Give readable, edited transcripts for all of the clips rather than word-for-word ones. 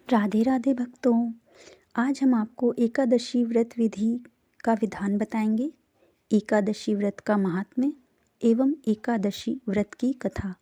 राधे राधे भक्तों। आज हम आपको एकादशी व्रत विधि का विधान बताएंगे। एकादशी व्रत का महात्म्य एवं एकादशी व्रत की कथा।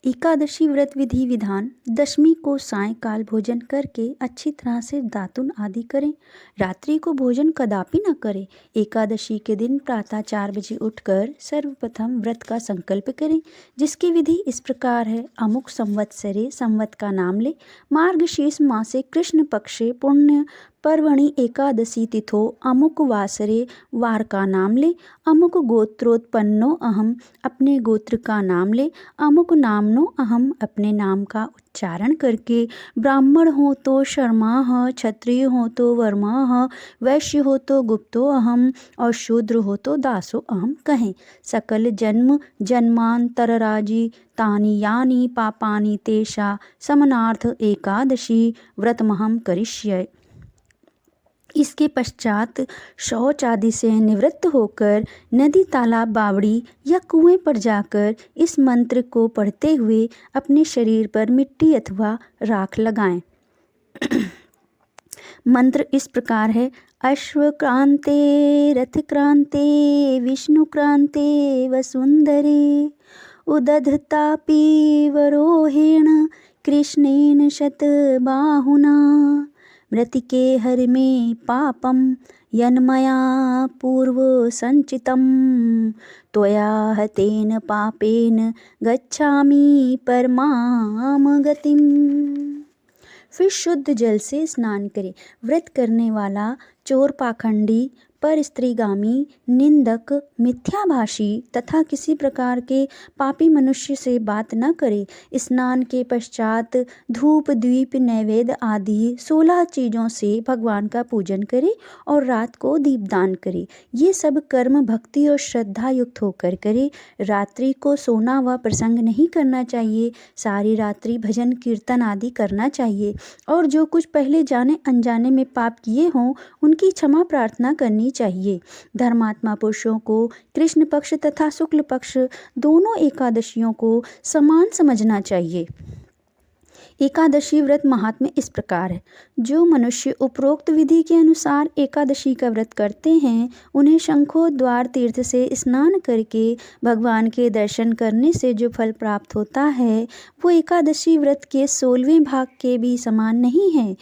एकादशी व्रत विधि विधान: दशमी को सायंकाल भोजन करके अच्छी तरह से दातुन आदि करें। रात्रि को भोजन कदापि न करें। एकादशी के दिन प्रातः 4 बजे उठकर सर्वप्रथम व्रत का संकल्प करें, जिसकी विधि इस प्रकार है। अमुक संवत्सरे, संवत का नाम ले, मार्गशीर्ष मासे कृष्ण पक्षे पुण्य पर्वणि एकादशी तिथो अमुक वासरे, वार का नाम ले। अमुक गोत्रोत्पन्नो अहम, अपने गोत्र का नाम ले। अमुक नामनो अहम, अपने नाम का उच्चारण करके। ब्राह्मण हो तो शर्मा, क्षत्रिय हो तो वर्मा, वैश्य हो तो गुप्तो अहम, और शूद्र हो तो दासो अहम कहें। सकल जन्म जन्मांतरराजी तानि यानि पापानि तेषा समनार्थ एकादशी व्रतमहं करिष्ये। इसके पश्चात शौच आदि से निवृत्त होकर नदी, तालाब, बावड़ी या कुएं पर जाकर इस मंत्र को पढ़ते हुए अपने शरीर पर मिट्टी अथवा राख लगाएं। मंत्र इस प्रकार है: अश्वक्रांते रथक्रांते विष्णुक्रांते वसुंधरे, उदधतापि वरोहेण कृष्णेन शतबाहुना, मृतिके हर में पापम यन्मया पूर्व संचितम, त्वया हतेन पापेन गच्छामि परमाम गतिम। फिर शुद्ध जल से स्नान करें। व्रत करने वाला चोर, पाखंडी, पर स्त्रीगामी, निंदक, मिथ्याभाषी तथा किसी प्रकार के पापी मनुष्य से बात न करे। स्नान के पश्चात धूप, दीप, नैवेद्य आदि 16 चीज़ों से भगवान का पूजन करे और रात को दीपदान करे। ये सब कर्म भक्ति और श्रद्धा युक्त होकर करे। रात्रि को सोना व प्रसंग नहीं करना चाहिए। सारी रात्रि भजन कीर्तन आदि करना चाहिए और जो कुछ पहले जाने अनजाने में पाप किए हों उनकी क्षमा प्रार्थना करनी चाहिए। धर्मात्मा पुरुषों को कृष्ण पक्ष तथा शुक्ल पक्ष दोनों एकादशियों को समान समझना चाहिए। एकादशी व्रत महात्म्य इस प्रकार है: जो मनुष्य उपरोक्त विधि के अनुसार एकादशी का व्रत करते हैं, उन्हें शंखोद्वार तीर्थ से स्नान करके भगवान के दर्शन करने से जो फल प्राप्त होता है वो एकादशी व्रत के 16वें भाग के भी समान नहीं है।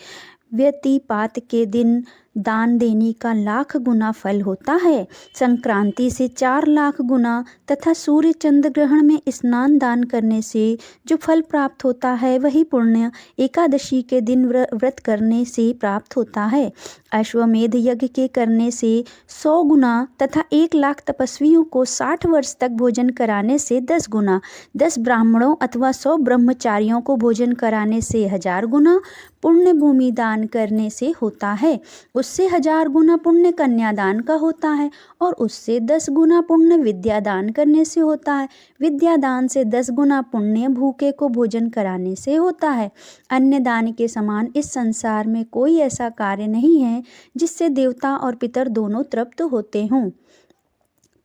व्यतिपात के दिन दान देने का 1,00,000 गुना फल होता है। संक्रांति से 4,00,000 गुना तथा सूर्य चंद्र ग्रहण में स्नान दान करने से जो फल प्राप्त होता है वही पुण्य एकादशी के दिन व्रत करने से प्राप्त होता है। अश्वमेध यज्ञ के करने से 100 गुना तथा 1,00,000 तपस्वियों को 60 वर्ष तक भोजन कराने से 10 गुना, 10 ब्राह्मणों अथवा 100 ब्रह्मचारियों को भोजन कराने से 1000 गुना पुण्य भूमि दान करने से होता है। उससे 1000 गुना पुण्य कन्यादान का होता है और उससे 10 गुना पुण्य विद्यादान करने से होता है। विद्यादान से 10 गुना पुण्य भूखे को भोजन कराने से होता है। अन्य दान के समान इस संसार में कोई ऐसा कार्य नहीं है जिससे देवता और पितर दोनों तृप्त होते हों,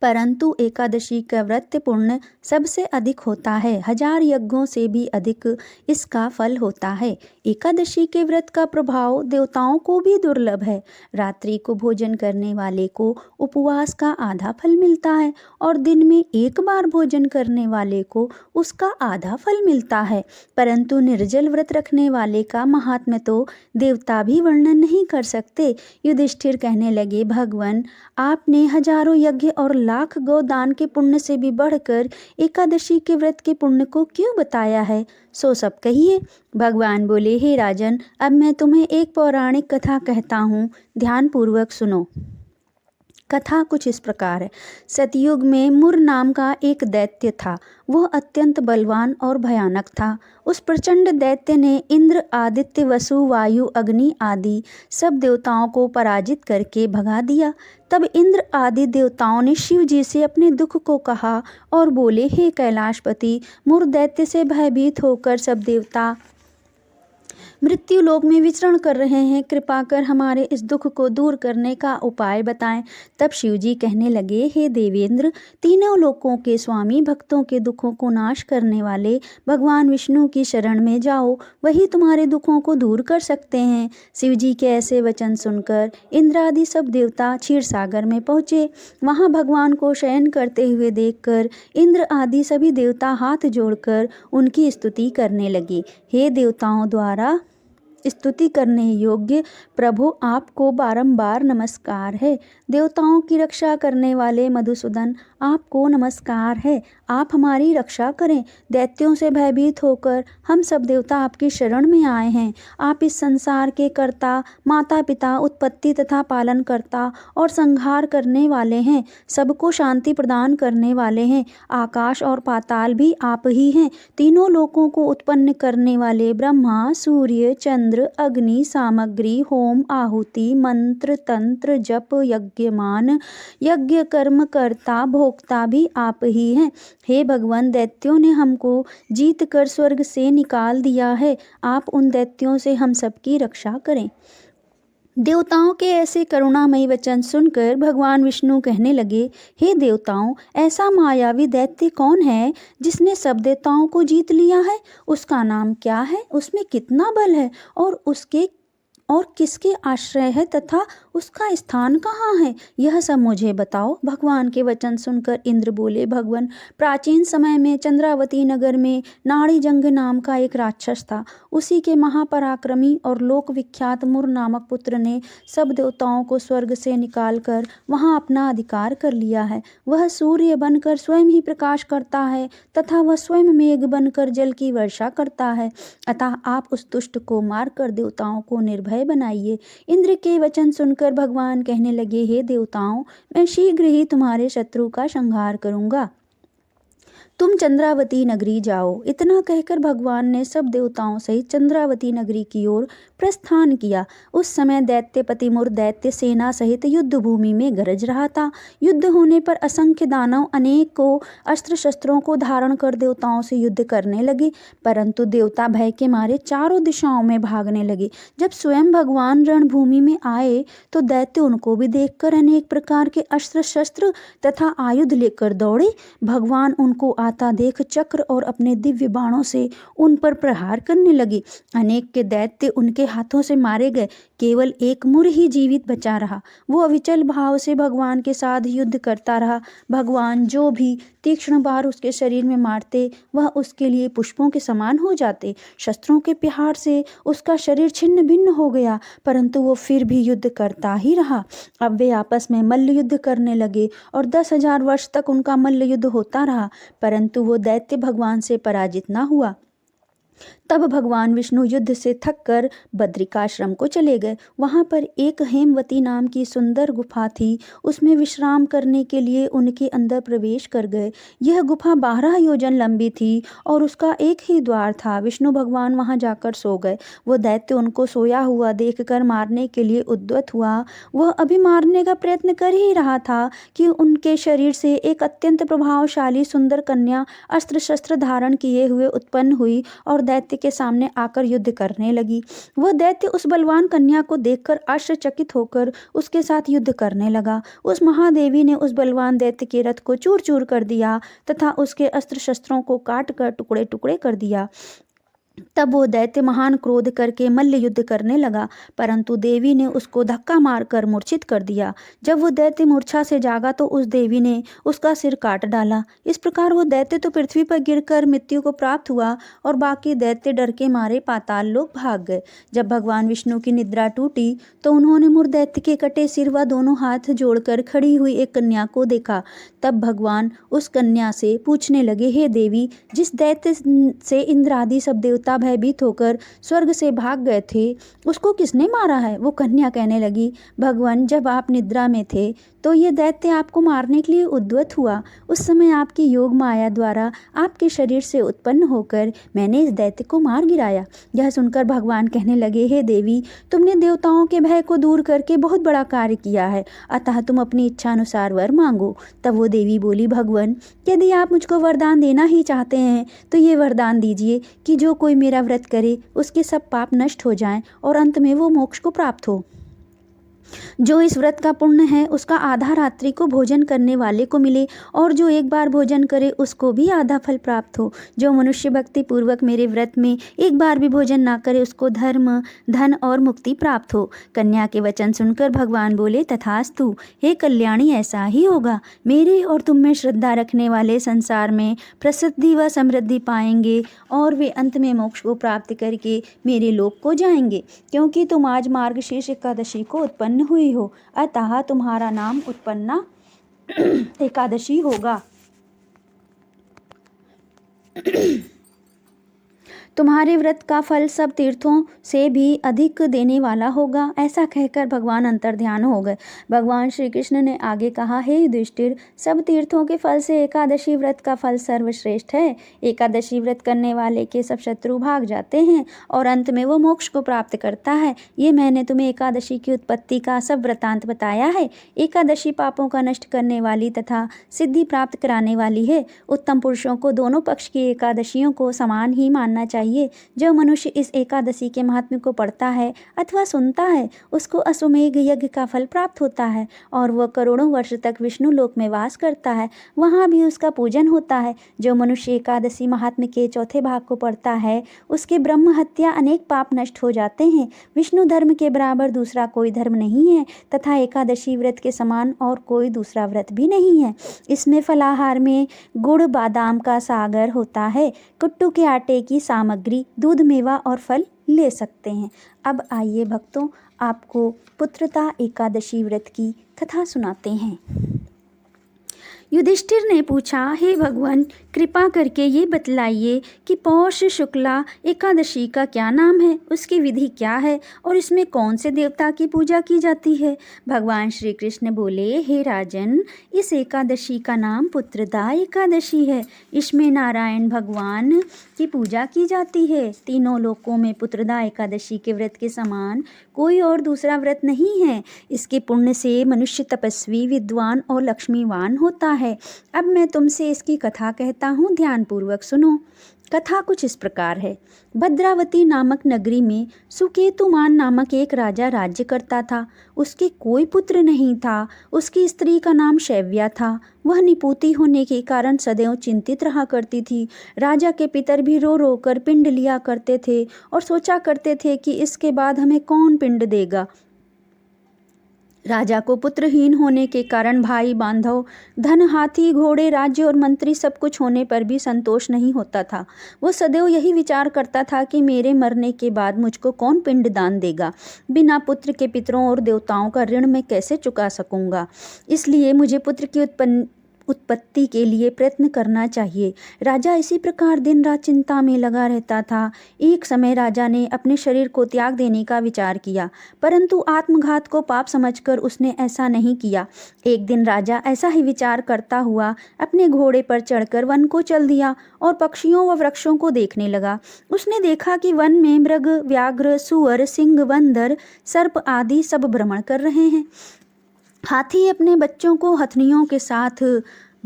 परंतु एकादशी का व्रत पुण्य सबसे अधिक होता है। 1000 यज्ञों से भी अधिक इसका फल होता है। एकादशी के व्रत का प्रभाव देवताओं को भी दुर्लभ है। रात्रि को भोजन करने वाले को उपवास का आधा फल मिलता है और दिन में एक बार भोजन करने वाले को उसका आधा फल मिलता है, परंतु निर्जल व्रत रखने वाले का महात्म्य तो देवता भी वर्णन नहीं कर सकते। युधिष्ठिर कहने लगे, भगवान, आपने हजारों यज्ञ और 1,00,000 गोदान के पुण्य से भी बढ़कर एकादशी के व्रत के पुण्य को क्यों बताया है, सो सब कहिए। भगवान बोले, हे राजन, अब मैं तुम्हें एक पौराणिक कथा कहता हूँ, ध्यान पूर्वक सुनो। कथा कुछ इस प्रकार है। सतयुग में मुर नाम का एक दैत्य था। वह अत्यंत बलवान और भयानक था। उस प्रचंड दैत्य ने इंद्र, आदित्य, वसु, वायु, अग्नि आदि सब देवताओं को पराजित करके भगा दिया। तब इंद्र आदि देवताओं ने शिव जी से अपने दुख को कहा और बोले, हे कैलाशपति, मुर दैत्य से भयभीत होकर सब देवता मृत्यु लोक में विचरण कर रहे हैं, कृपा कर हमारे इस दुख को दूर करने का उपाय बताएं। तब शिवजी कहने लगे, हे देवेंद्र, तीनों लोकों के स्वामी, भक्तों के दुखों को नाश करने वाले भगवान विष्णु की शरण में जाओ, वही तुम्हारे दुखों को दूर कर सकते हैं। शिवजी के ऐसे वचन सुनकर इंद्र आदि सब देवता क्षीर सागर में पहुँचे। वहाँ भगवान को शयन करते हुए देखकर इंद्र आदि सभी देवता हाथ जोड़कर उनकी स्तुति करने लगे। हे देवताओं द्वारा स्तुति करने योग्य प्रभु, आपको बारंबार नमस्कार है। देवताओं की रक्षा करने वाले मधुसूदन, आपको नमस्कार है। आप हमारी रक्षा करें। दैत्यों से भयभीत होकर हम सब देवता आपकी शरण में आए हैं। आप इस संसार के कर्ता, माता पिता, उत्पत्ति तथा पालन करता और संहार करने वाले हैं। सबको शांति प्रदान करने वाले हैं। आकाश और पाताल भी आप ही हैं। तीनों लोकों को उत्पन्न करने वाले ब्रह्मा, सूर्य, चंद्र, अग्नि, सामग्री, होम, आहुति, मंत्र, तंत्र, जप, यज्ञमान, यज्ञ कर्म करता, भोक्ता भी आप ही हैं। हे भगवान, दैत्यों ने हमको जीत कर स्वर्ग से निकाल दिया है। आप उन दैत्यों से हम सबकी रक्षा करें। देवताओं के ऐसे करुणामयी वचन सुनकर भगवान विष्णु कहने लगे, हे देवताओं, ऐसा मायावी दैत्य कौन है जिसने सब देवताओं को जीत लिया है? उसका नाम क्या है? उसमें कितना बल है? और किसके आश्रय है तथा उसका स्थान कहाँ है? यह सब मुझे बताओ। भगवान के वचन सुनकर इंद्र बोले, भगवान, प्राचीन समय में चंद्रावती नगर में नाड़ीजंग नाम का एक राक्षस था। उसी के महापराक्रमी और लोक विख्यात मुर नामक पुत्र ने सब देवताओं को स्वर्ग से निकालकर वहाँ अपना अधिकार कर लिया है। वह सूर्य बनकर स्वयं ही प्रकाश करता है तथा वह स्वयं मेघ बनकर जल की वर्षा करता है। अतः आप उस दुष्ट को मारकर देवताओं को निर्भय बनाइए। इंद्र के वचन सुनकर भगवान कहने लगे, हे देवताओं, मैं शीघ्र ही तुम्हारे शत्रु का संहार करूंगा। तुम चंद्रावती नगरी जाओ। इतना कहकर भगवान ने सब देवताओं सहित चंद्रावती नगरी की ओर प्रस्थान किया। उस समय दैत्यपति मुर दैत्य सेना सहित युद्ध भूमि में गरज रहा था। युद्ध होने पर असंख्य दानव अनेकों अस्त्र शस्त्रों को धारण कर देवताओं से युद्ध करने लगे, परंतु देवता भय के मारे चारों दिशाओं में भागने लगे। जब स्वयं भगवान रणभूमि में आए तो दैत्य उनको भी देखकर अनेक प्रकार के अस्त्र शस्त्र तथा आयुध लेकर दौड़े। भगवान उनको आता देख चक्र और अपने दिव्य बाणों से उन पर प्रहार करने लगे। अनेक के दैत्य उनके हाथों से मारे गए। केवल एक मुर ही जीवित बचा रहा। वो अविचल भाव से भगवान के साथ युद्ध करता रहा। भगवान जो भी तीक्ष्ण बार उसके शरीर में मारते, वह उसके लिए पुष्पों के समान हो जाते। शस्त्रों के प्रहार से उसका शरीर छिन्न भिन्न हो गया, परंतु वो फिर भी युद्ध करता ही रहा। अब वे आपस में मल्ल युद्ध करने लगे और 10,000 वर्ष तक उनका मल्ल युद्ध होता रहा, परंतु वो दैत्य भगवान से पराजित न हुआ। तब भगवान विष्णु युद्ध से थक कर बद्रिकाश्रम को चले गए। वहाँ पर एक हेमवती नाम की सुंदर गुफा थी। उसमें विश्राम करने के लिए उनके अंदर प्रवेश कर गए। यह गुफा 12 योजन लंबी थी और उसका एक ही द्वार था। विष्णु भगवान वहाँ जाकर सो गए। वो दैत्य उनको सोया हुआ देखकर मारने के लिए उद्यत हुआ। वह अभी मारने का प्रयत्न कर ही रहा था कि उनके शरीर से एक अत्यंत प्रभावशाली सुंदर कन्या अस्त्र शस्त्र धारण किए हुए उत्पन्न हुई और दैत्य के सामने आकर युद्ध करने लगी। वह दैत्य उस बलवान कन्या को देखकर आश्चर्यचकित होकर उसके साथ युद्ध करने लगा। उस महादेवी ने उस बलवान दैत्य के रथ को चूर चूर कर दिया तथा उसके अस्त्र शस्त्रों को काट कर टुकड़े टुकड़े कर दिया। तब वो दैत्य महान क्रोध करके मल्ल युद्ध करने लगा, परंतु देवी ने उसको धक्का मारकर मूर्छित कर दिया। जब वो दैत्य मूर्छा से जागा तो उस देवी ने उसका सिर काट डाला। इस प्रकार वो दैत्य तो पृथ्वी पर गिरकर मृत्यु को प्राप्त हुआ और बाकी दैत्य डर के मारे पाताल लोक भाग गए। जब भगवान विष्णु की निद्रा टूटी तो उन्होंने मुर दैत्य के कटे सिर व दोनों हाथ जोड़कर खड़ी हुई एक कन्या को देखा। तब भगवान उस कन्या से पूछने लगे, हे देवी, जिस दैत्य से इंद्र आदि सब देवता भयभीत होकर स्वर्ग से भाग गए थे, उसको किसने मारा है? वो कन्या कहने लगी, भगवान, जब आप निद्रा में थे तो ये दैत्य आपको मारने के लिए उद्यत हुआ। उस समय आपकी योग माया द्वारा आपके शरीर से उत्पन्न होकर मैंने इस दैत्य को मार गिराया। यह सुनकर भगवान कहने लगे, हे देवी, तुमने देवताओं के भय को दूर करके बहुत बड़ा कार्य किया है, अतः तुम अपनी इच्छा अनुसार वर मांगो। तब वो देवी बोली, भगवान, यदि आप मुझको वरदान देना ही चाहते हैं तो ये वरदान दीजिए कि जो कोई मेरा व्रत करे उसके सब पाप नष्ट हो जाएं और अंत में वो मोक्ष को प्राप्त हो। जो इस व्रत का पुण्य है उसका आधा रात्रि को भोजन करने वाले को मिले और जो एक बार भोजन करे उसको भी आधा फल प्राप्त हो। जो मनुष्य भक्ति पूर्वक मेरे व्रत में एक बार भी भोजन ना करे उसको धर्म, धन और मुक्ति प्राप्त हो। कन्या के वचन सुनकर भगवान बोले, तथास्तु हे कल्याणी, ऐसा ही होगा। मेरे और तुम में श्रद्धा रखने वाले संसार में प्रसिद्धि व समृद्धि पाएंगे और वे अंत में मोक्ष को प्राप्त करके मेरे लोक को जाएंगे। क्योंकि तुम आज मार्गशीर्ष एकादशी को उत्पन्न हुई हो, अतः तुम्हारा नाम उत्पन्ना एकादशी होगा। तुम्हारे व्रत का फल सब तीर्थों से भी अधिक देने वाला होगा। ऐसा कहकर भगवान अंतर्ध्यान हो गए। भगवान श्री कृष्ण ने आगे कहा, हे युधिष्ठिर, सब तीर्थों के फल से एकादशी व्रत का फल सर्वश्रेष्ठ है। एकादशी व्रत करने वाले के सब शत्रु भाग जाते हैं और अंत में वो मोक्ष को प्राप्त करता है। ये मैंने तुम्हें एकादशी की उत्पत्ति का सब वृतांत बताया है। एकादशी पापों का नष्ट करने वाली तथा सिद्धि प्राप्त कराने वाली है। उत्तम पुरुषों को दोनों पक्ष की एकादशियों को समान ही मानना चाहिए। जो मनुष्य इस एकादशी के महात्म्य को पढ़ता है अथवा सुनता है उसको अश्वमेध यज्ञ का फल प्राप्त होता है और वह करोड़ों वर्ष तक विष्णु लोक में वास करता है, वहाँ भी उसका पूजन होता है। जो मनुष्य एकादशी महात्म्य के चौथे भाग को पढ़ता है उसके ब्रह्म हत्या अनेक पाप नष्ट हो जाते हैं। विष्णु धर्म के बराबर दूसरा कोई धर्म नहीं है तथा एकादशी व्रत के समान और कोई दूसरा व्रत भी नहीं है। इसमें फलाहार में गुड़ बादाम का सागर होता है। कुट्टू के आटे की सामग्री, दूध, मेवा और फल ले सकते हैं। अब आइए भक्तों, आपको पुत्रदा एकादशी व्रत की कथा सुनाते हैं। युधिष्ठिर ने पूछा, हे भगवान, कृपा करके ये बतलाइए कि पौष शुक्ला एकादशी का क्या नाम है, उसकी विधि क्या है और इसमें कौन से देवता की पूजा की जाती है। भगवान श्री कृष्ण बोले, हे राजन, इस एकादशी का नाम पुत्रदा एकादशी है। इसमें नारायण भगवान की पूजा की जाती है। तीनों लोकों में पुत्रदा एकादशी के व्रत के समान कोई और दूसरा व्रत नहीं है। इसके पुण्य से मनुष्य तपस्वी, विद्वान और लक्ष्मीवान होता है। अब मैं तुमसे इसकी कथा कहता हूँ, ध्यानपूर्वक सुनो। कथा कुछ इस प्रकार है। भद्रावती नामक नगरी में सुकेतुमान नामक एक राजा राज्य करता था। उसके कोई पुत्र नहीं था। उसकी स्त्री का नाम शैव्या था। वह निपुती होने के कारण सदैव चिंतित रहा करती थी। राजा के पितर भी रो रो कर पिंड लिया करते थे और सोचा करते थे कि इसके बाद हमें कौन पिंड देगा। राजा को पुत्रहीन होने के कारण भाई बांधव, धन, हाथी, घोड़े, राज्य और मंत्री सब कुछ होने पर भी संतोष नहीं होता था। वो सदैव यही विचार करता था कि मेरे मरने के बाद मुझको कौन पिंड दान देगा। बिना पुत्र के पितरों और देवताओं का ऋण मैं कैसे चुका सकूंगा। इसलिए मुझे पुत्र की उत्पत्ति के लिए प्रयत्न करना चाहिए। राजा इसी प्रकार दिन रात चिंता में लगा रहता था। एक समय राजा ने अपने शरीर को त्याग देने का विचार किया, परंतु आत्मघात को पाप समझकर उसने ऐसा नहीं किया। एक दिन राजा ऐसा ही विचार करता हुआ अपने घोड़े पर चढ़कर वन को चल दिया और पक्षियों व वृक्षों को देखने लगा। उसने देखा कि वन में मृग, व्याघ्र, सुअर, सिंह, बंदर, सर्प आदि सब भ्रमण कर रहे हैं। हाथी अपने बच्चों को हथनियों के साथ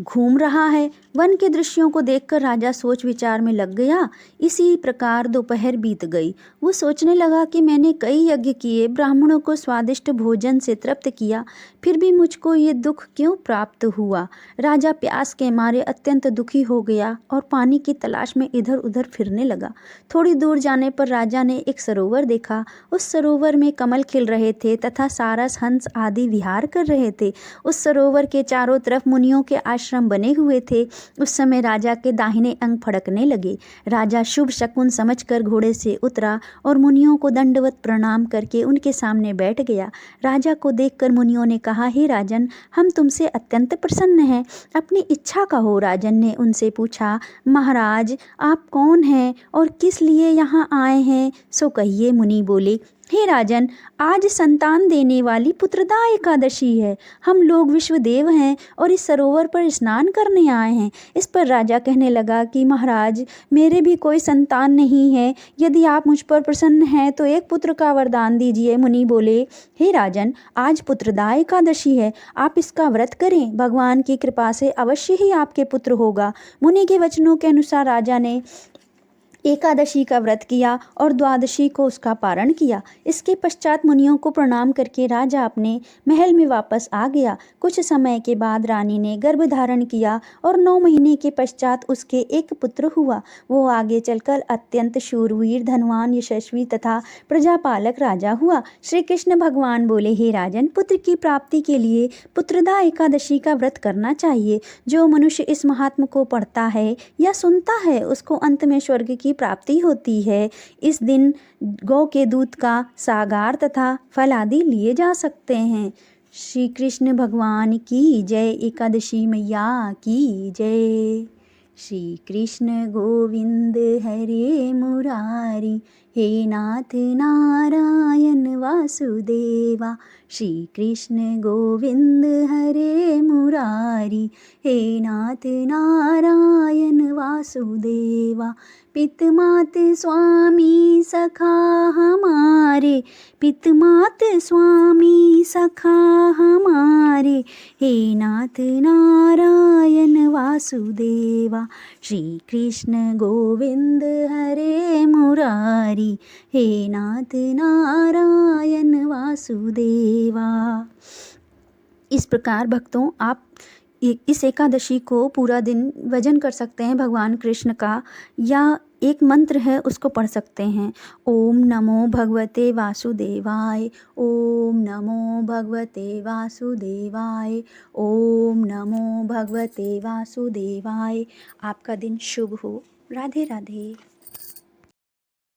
घूम रहा है। वन के दृश्यों को देखकर राजा सोच विचार में लग गया। इसी प्रकार दोपहर बीत गई। वो सोचने लगा कि मैंने कई यज्ञ किए, ब्राह्मणों को स्वादिष्ट भोजन से तृप्त किया, फिर भी मुझको ये दुख क्यों प्राप्त हुआ। राजा प्यास के मारे अत्यंत दुखी हो गया और पानी की तलाश में इधर उधर फिरने लगा। थोड़ी दूर जाने पर राजा ने एक सरोवर देखा। उस सरोवर में कमल खिल रहे थे तथा सारस, हंस आदि विहार कर रहे थे। उस सरोवर के चारों तरफ मुनियों के आश्रम बने हुए थे। उस समय राजा के दाहिने अंग फड़कने लगे। राजा शुभ शकुन समझकर घोड़े से उतरा और मुनियों को दंडवत प्रणाम करके उनके सामने बैठ गया। राजा को देखकर मुनियों ने कहा, हे राजन, हम तुमसे अत्यंत प्रसन्न हैं। अपनी इच्छा कहो। राजन ने उनसे पूछा, महाराज, आप कौन हैं और किस लिए यहाँ आए हैं, सो कहिए। मुनि बोले, हे राजन, आज संतान देने वाली पुत्रदा एकादशी है। हम लोग विश्वदेव हैं और इस सरोवर पर स्नान करने आए हैं। इस पर राजा कहने लगा कि महाराज, मेरे भी कोई संतान नहीं है। यदि आप मुझ पर प्रसन्न हैं तो एक पुत्र का वरदान दीजिए। मुनि बोले, हे राजन, आज पुत्रदा एकादशी है, आप इसका व्रत करें। भगवान की कृपा से अवश्य ही आपके पुत्र होगा। मुनि के वचनों के अनुसार राजा ने एकादशी का व्रत किया और द्वादशी को उसका पारण किया। इसके पश्चात मुनियों को प्रणाम करके राजा अपने महल में वापस आ गया। कुछ समय के बाद रानी ने गर्भ धारण किया और 9 महीने के पश्चात उसके एक पुत्र हुआ। वो आगे चलकर अत्यंत शूरवीर, धनवान, यशस्वी तथा प्रजापालक राजा हुआ। श्री कृष्ण भगवान बोले, हे राजन, पुत्र की प्राप्ति के लिए पुत्रदा एकादशी का व्रत करना चाहिए। जो मनुष्य इस महात्म को पढ़ता है या सुनता है उसको अंत में स्वर्ग की प्राप्ति होती है। इस दिन गौ के दूध का सागार तथा फल आदि लिए जा सकते हैं। श्री कृष्ण भगवान की जय। एकादशी मैया की जय। श्री कृष्ण गोविंद हरे मुरारी, हे नाथ नारायण वासुदेवा। श्री कृष्ण गोविंद हरे मुरारी, हे नाथ नारायण वासुदेवा। पितमात स्वामी सखा हमारे, पितमात स्वामी सखा हमारे, हे नाथ नारायण वासुदेवा। श्री कृष्ण गोविंद हरे मुरारी, हे नाथ नारायण वासुदेवा। इस प्रकार भक्तों, आप इस एकादशी को पूरा दिन भजन कर सकते हैं भगवान कृष्ण का, या एक मंत्र है उसको पढ़ सकते हैं। ओम नमो भगवते वासुदेवाय, ओम नमो भगवते वासुदेवाय, ओम नमो भगवते वासुदेवाय। आपका दिन शुभ हो। राधे राधे।